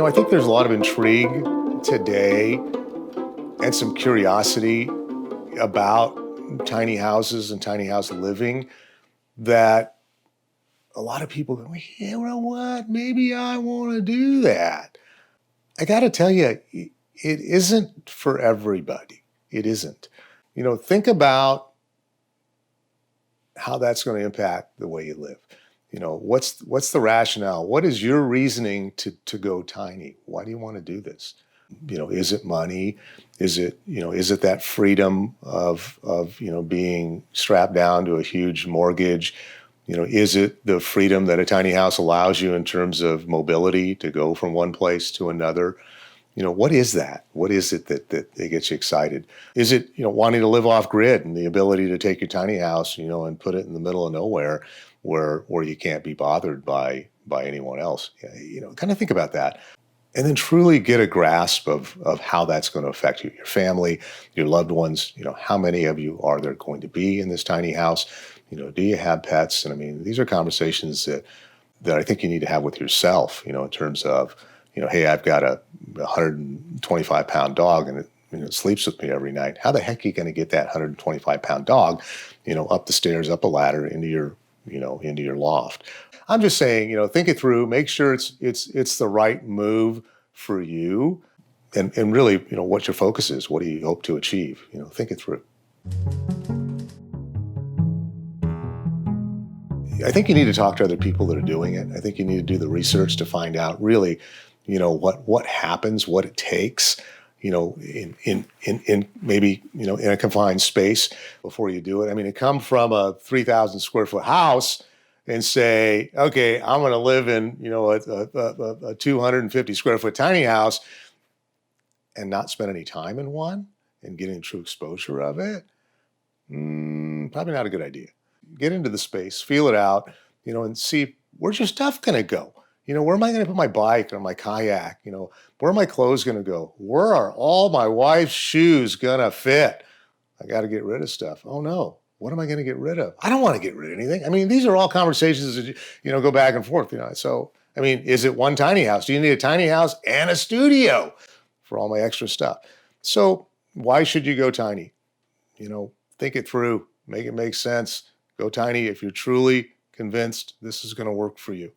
I think there's a lot of intrigue today and some curiosity about tiny houses and tiny house living that a lot of people go, yeah, you know what? Maybe I want to do that. I got to tell you, it isn't for everybody. It isn't. Think about how that's going to impact the way you live. What's the rationale? What is your reasoning to go tiny? Why do you want to do this? Is it money? Is it that freedom of being strapped down to a huge mortgage? Is it the freedom that a tiny house allows you in terms of mobility to go from one place to another? What is that? What is it that gets you excited? Is it, wanting to live off grid and the ability to take your tiny house, and put it in the middle of nowhere where you can't be bothered by anyone else? Kind of think about that. And then truly get a grasp of how that's going to affect you, your family, your loved ones. How many of you are there going to be in this tiny house? Do you have pets? And I mean, these are conversations that I think you need to have with yourself, in terms of, hey, I've got a 125-pound dog and it sleeps with me every night. How the heck are you going to get that 125-pound dog, up the stairs, up a ladder into your loft? I'm just saying, think it through, make sure it's the right move for you, and really, what your focus is. What do you hope to achieve? Think it through. I think you need to talk to other people that are doing it. I think you need to do the research to find out really, what happens, what it takes, in maybe, in a confined space before you do it. I mean, to come from a 3,000 square foot house and say, okay, I'm going to live in, a 250 square foot tiny house and not spend any time in one and getting true exposure of it, probably not a good idea. Get into the space, feel it out, and see, where's your stuff going to go? Where am I going to put my bike or my kayak? Where are my clothes going to go? Where are all my wife's shoes going to fit? I got to get rid of stuff. Oh no. What am I going to get rid of? I don't want to get rid of anything. I mean, these are all conversations that, go back and forth, So, I mean, is it one tiny house? Do you need a tiny house and a studio for all my extra stuff? So why should you go tiny? Think it through, make it make sense. Go tiny if you're truly convinced this is going to work for you.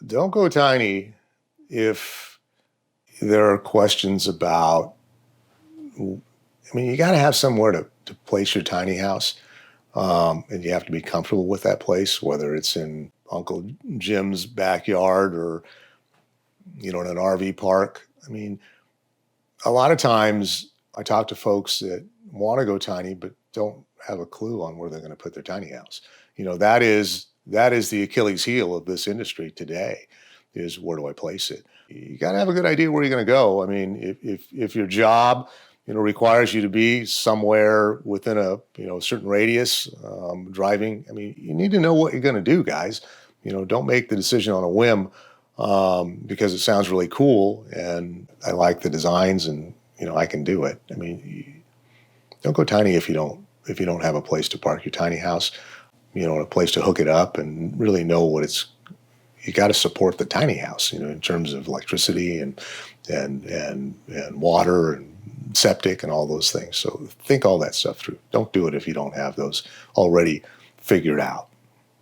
Don't go tiny if there are questions about, you got to have somewhere to place your tiny house. And you have to be comfortable with that place, whether it's in Uncle Jim's backyard or, in an RV park. I mean, a lot of times I talk to folks that want to go tiny, but don't have a clue on where they're going to put their tiny house. That is the Achilles heel of this industry today, is where do I place it? You got to have a good idea where you're going to go. I mean, if your job requires you to be somewhere within a certain radius, driving. I mean, you need to know what you're going to do, guys. Don't make the decision on a whim because it sounds really cool and I like the designs and I can do it. I mean, don't go tiny if you don't have a place to park your tiny house, a place to hook it up and really know what it's. You got to support the tiny house, in terms of electricity and water and septic and all those things. So think all that stuff through. Don't do it if you don't have those already figured out.